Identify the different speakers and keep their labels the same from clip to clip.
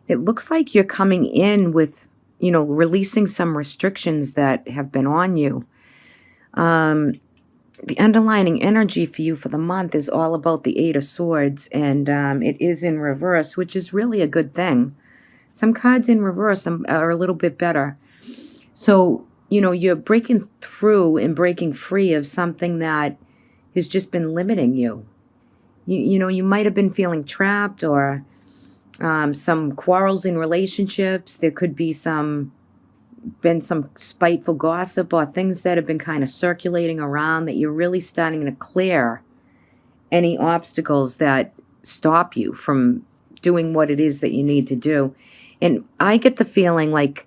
Speaker 1: It looks like you're coming in with, releasing some restrictions that have been on you. Um, the underlining energy for you for the month is all about the Eight of Swords, and it is in reverse, which is really a good thing. Some cards in reverse are a little bit better. So, you're breaking through and breaking free of something that has just been limiting you. You might have been feeling trapped, or some quarrels in relationships. There could be been some spiteful gossip or things that have been kind of circulating around, that you're really starting to clear any obstacles that stop you from doing what it is that you need to do. And I get the feeling like,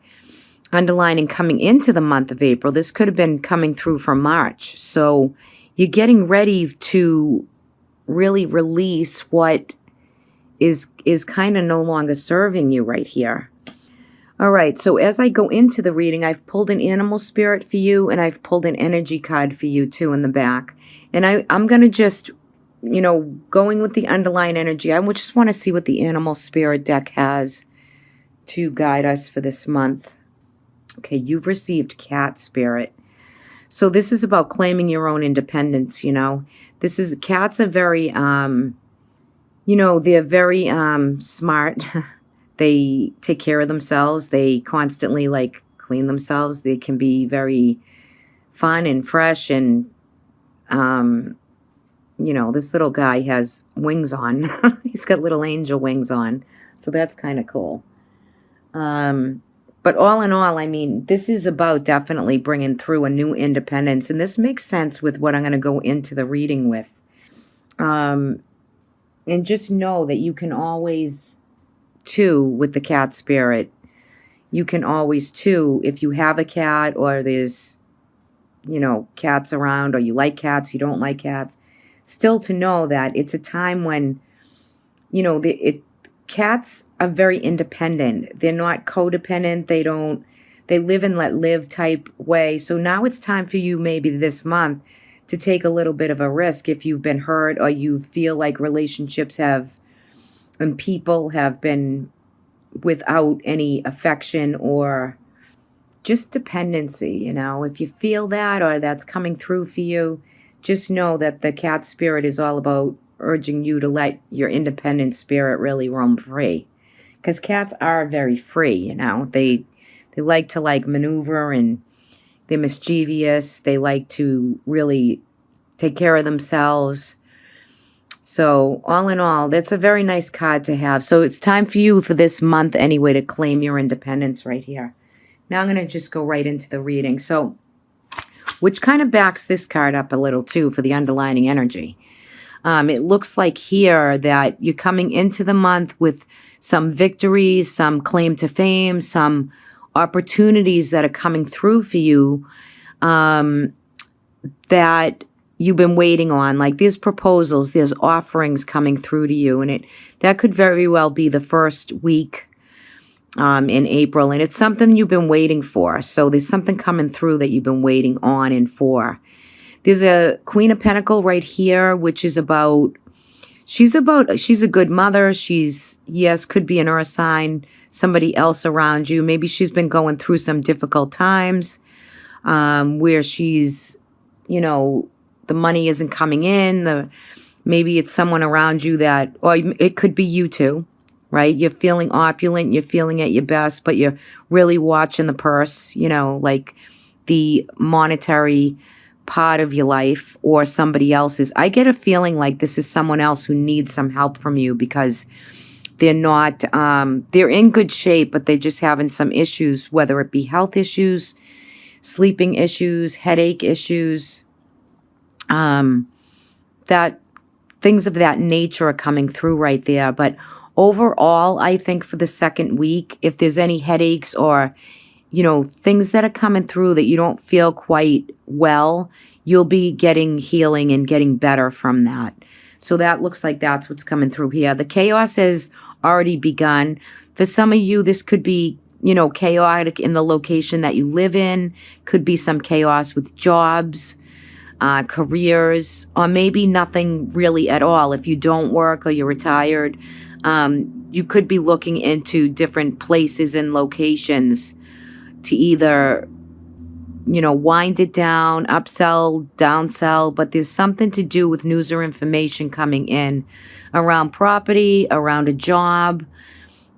Speaker 1: underlining coming into the month of April, this could have been coming through from March. So you're getting ready to really release what is kind of no longer serving you right here. All right, so as I go into the reading, I've pulled an animal spirit for you, and I've pulled an energy card for you too in the back. And I'm going to just, going with the underlying energy, I just want to see what the animal spirit deck has to guide us for this month. Okay, you've received cat spirit. So this is about claiming your own independence, Cats are very, they're very smart. They take care of themselves. They constantly clean themselves. They can be very fun and fresh. And, this little guy has wings on. He's got little angel wings on. So that's kind of cool. But all in all, this is about definitely bringing through a new independence. And this makes sense with what I'm going to go into the reading with. And just know that you can always, too, with the cat spirit, you can always, too, if you have a cat, or there's, cats around, or you like cats, you don't like cats, still to know that it's a time when, cats are very independent. They're not codependent. They live and let live type way. So now it's time for you, maybe this month, to take a little bit of a risk if you've been hurt, or you feel like relationships and people have been without any affection or just dependency, If you feel that, or that's coming through for you, just know that the cat spirit is all about urging you to let your independent spirit really roam free. Because cats are very free, They like to maneuver, and they're mischievous. They like to really take care of themselves. So all in all, that's a very nice card to have. So it's time for you for this month anyway to claim your independence right here. Now I'm going to just go right into the reading. So, which kind of backs this card up a little too for the underlining energy. It looks like here that you're coming into the month with some victories, some claim to fame, some opportunities that are coming through for you that you've been waiting on. Like there's proposals, there's offerings coming through to you. And that could very well be the first week in April. And it's something you've been waiting for. So there's something coming through that you've been waiting on and for. There's a Queen of Pentacles right here, which is she's a good mother. Could be an earth sign, somebody else around you. Maybe she's been going through some difficult times where she's, the money isn't coming in. Maybe it's someone around you or it could be you too, right? You're feeling opulent, you're feeling at your best, but you're really watching the purse, like the monetary part of your life or somebody else's. I get a feeling like this is someone else who needs some help from you because they're not, they're in good shape, but they're just having some issues, whether it be health issues, sleeping issues, headache issues, that things of that nature are coming through right there. But overall, I think for the second week, if there's any headaches or things that are coming through that you don't feel quite well, you'll be getting healing and getting better from that. So that looks like that's what's coming through here. The chaos has already begun. For some of you, this could be, chaotic in the location that you live in. Could be some chaos with jobs, careers, or maybe nothing really at all. If you don't work or you're retired, You could be looking into different places and locations to either, wind it down, upsell, downsell, but there's something to do with news or information coming in around property, around a job.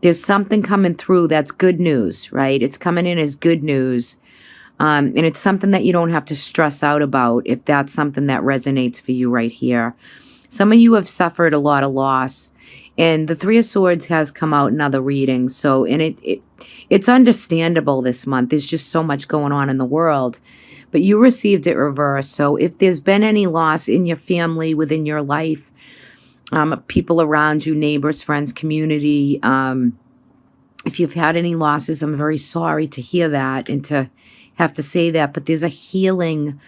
Speaker 1: There's something coming through that's good news, right? It's coming in as good news. And it's something that you don't have to stress out about if that's something that resonates for you right here. Some of you have suffered a lot of loss, and the Three of Swords has come out in other readings. So, and it's understandable this month. There's just so much going on in the world, but you received it reversed. So if there's been any loss in your family, within your life, people around you, neighbors, friends, community, if you've had any losses, I'm very sorry to hear that and to have to say that, but there's a healing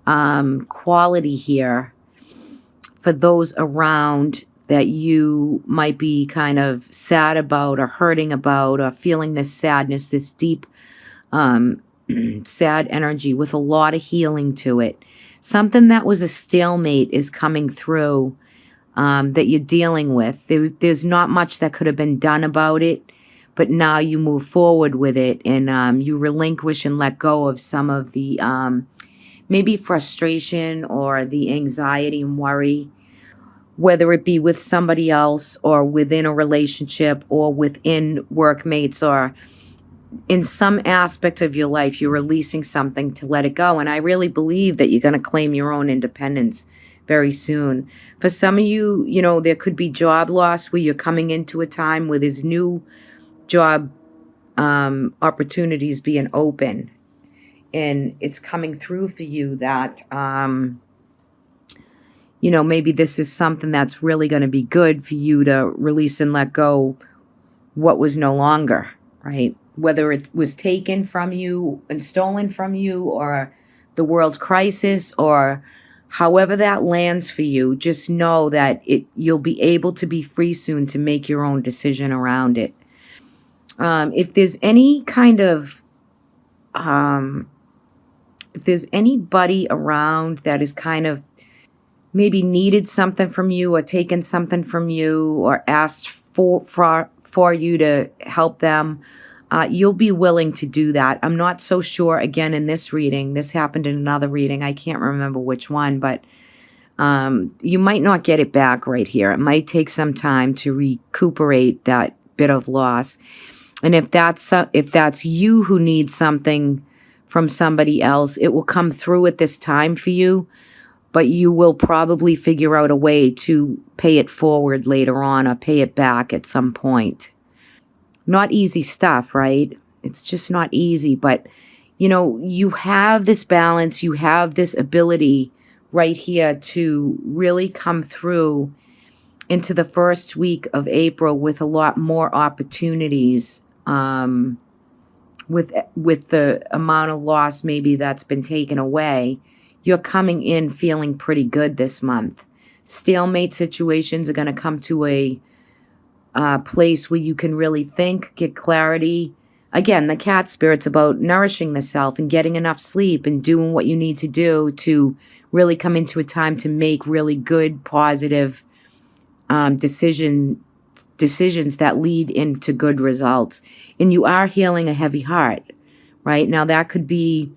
Speaker 1: quality here for those around that you might be kind of sad about or hurting about or feeling this sadness, this deep sad energy with a lot of healing to it. Something that was a stalemate is coming through that you're dealing with. There's not much that could have been done about it, but now you move forward with it and you relinquish and let go of some of the maybe frustration or the anxiety and worry, whether it be with somebody else or within a relationship or within workmates or in some aspect of your life. You're releasing something to let it go. And I really believe that you're going to claim your own independence very soon. For some of you, there could be job loss where you're coming into a time where there's new job opportunities being open. And it's coming through for you that, maybe this is something that's really going to be good for you to release and let go what was no longer, right? Whether it was taken from you and stolen from you or the world's crisis or however that lands for you, just know that you'll be able to be free soon to make your own decision around it. If there's any kind of, if there's anybody around that is kind of maybe needed something from you or taken something from you or asked for you to help them, you'll be willing to do that. I'm not so sure, again, in this reading. This happened in another reading. I can't remember which one, but you might not get it back right here. It might take some time to recuperate that bit of loss. And if that's you who needs something from somebody else, it will come through at this time for you, but you will probably figure out a way to pay it forward later on or pay it back at some point. Not easy stuff, right? It's just not easy, but you have this balance, you have this ability right here to really come through into the first week of April with a lot more opportunities, with the amount of loss maybe that's been taken away. You're coming in feeling pretty good this month. Stalemate situations are going to come to a place where you can really think, get clarity. Again, the cat spirit's about nourishing the self and getting enough sleep and doing what you need to do to really come into a time to make really good, positive decisions that lead into good results. And you are healing a heavy heart, right? Now that could be,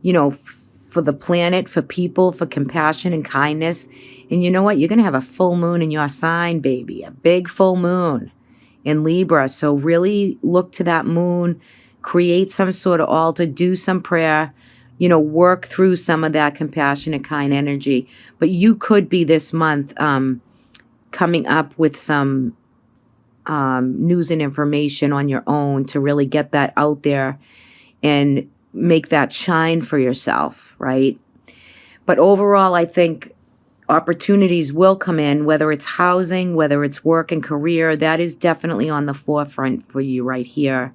Speaker 1: for the planet, for people, for compassion and kindness. And you know what? You're going to have a full moon in your sign, baby. A big full moon in Libra. So really look to that moon, create some sort of altar, do some prayer, work through some of that compassionate, kind energy. But you could be this month coming up with some news and information on your own to really get that out there and make that shine for yourself, right? But overall, I think opportunities will come in, whether it's housing, whether it's work and career. That is definitely on the forefront for you right here.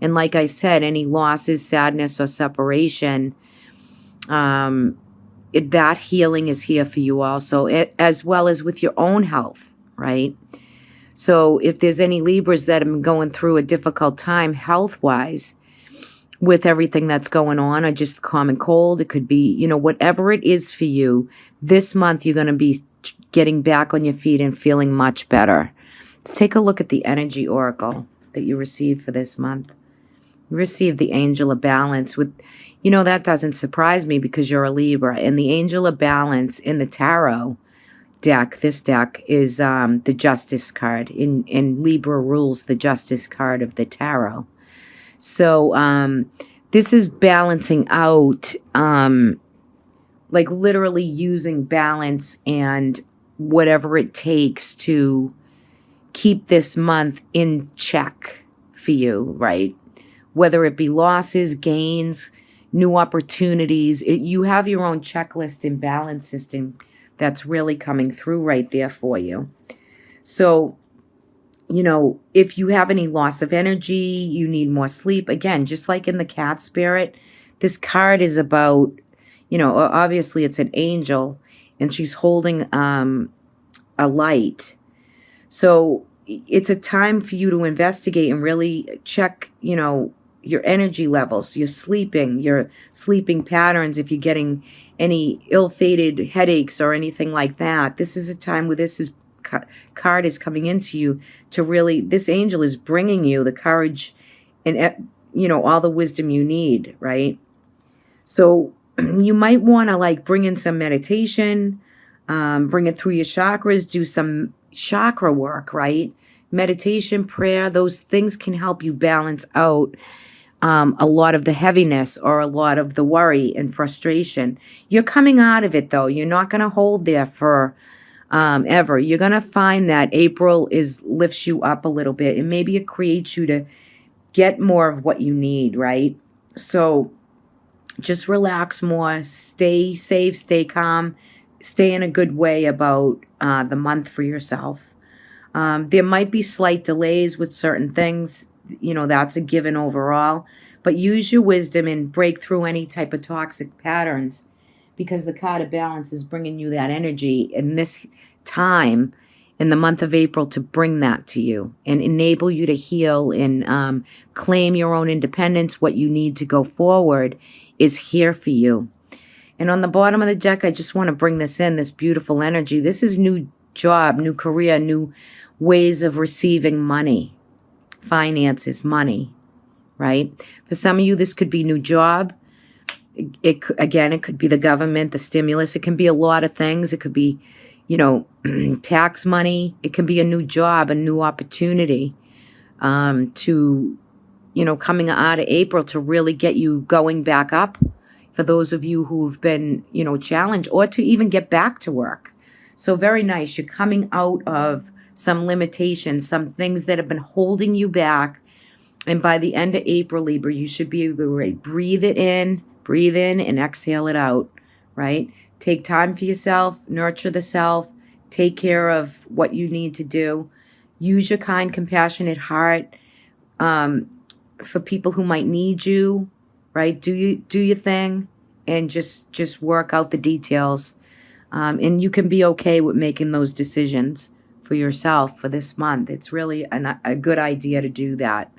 Speaker 1: And like I said, any losses, sadness, or separation, that healing is here for you also, as well as with your own health, right? So if there's any Libras that have been going through a difficult time health-wise with everything that's going on, or just common cold, it could be, whatever it is for you, this month you're going to be getting back on your feet and feeling much better. Let's take a look at the energy oracle that you received for this month. You received the Angel of Balance. With, that doesn't surprise me because you're a Libra. And the Angel of Balance in the tarot deck, this deck, is the Justice card. In Libra rules the Justice card of the tarot. So this is balancing out, like literally using balance and whatever it takes to keep this month in check for you, right? Whether it be losses, gains, new opportunities. You have your own checklist and balance system that's really coming through right there for you. So, if you have any loss of energy, you need more sleep. Again, just like in the cat spirit, this card is about, obviously it's an angel and she's holding a light. So it's a time for you to investigate and really check, your energy levels, your sleeping patterns, if you're getting any ill-fated headaches or anything like that. This is a time where card is coming into you to really, this angel is bringing you the courage and, all the wisdom you need, right? So you might want to bring in some meditation, bring it through your chakras, do some chakra work, right? Meditation, prayer, those things can help you balance out a lot of the heaviness or a lot of the worry and frustration. You're coming out of it, though. You're not going to hold there for ever. You're going to find that April lifts you up a little bit, and maybe it creates you to get more of what you need, right? So just relax more, stay safe, stay calm, stay in a good way about the month for yourself. There might be slight delays with certain things, that's a given overall, but use your wisdom and break through any type of toxic patterns, because the card of balance is bringing you that energy in this time in the month of April to bring that to you and enable you to heal and claim your own independence. What you need to go forward is here for you. And on the bottom of the deck, I just want to bring this beautiful energy. This is new job, new career, new ways of receiving money, finances, money, right? For some of you, this could be new job. It could be the government, the stimulus. It can be a lot of things. It could be, tax money. It can be a new job, a new opportunity to, coming out of April to really get you going back up for those of you who've been, challenged, or to even get back to work. So very nice. You're coming out of some limitations, some things that have been holding you back. And by the end of April, Libra, you should be able to breathe in and exhale it out, right? Take time for yourself, nurture the self, take care of what you need to do. Use your kind, compassionate heart for people who might need you, right? Do your thing and just work out the details. And you can be okay with making those decisions for yourself for this month. It's really a good idea to do that.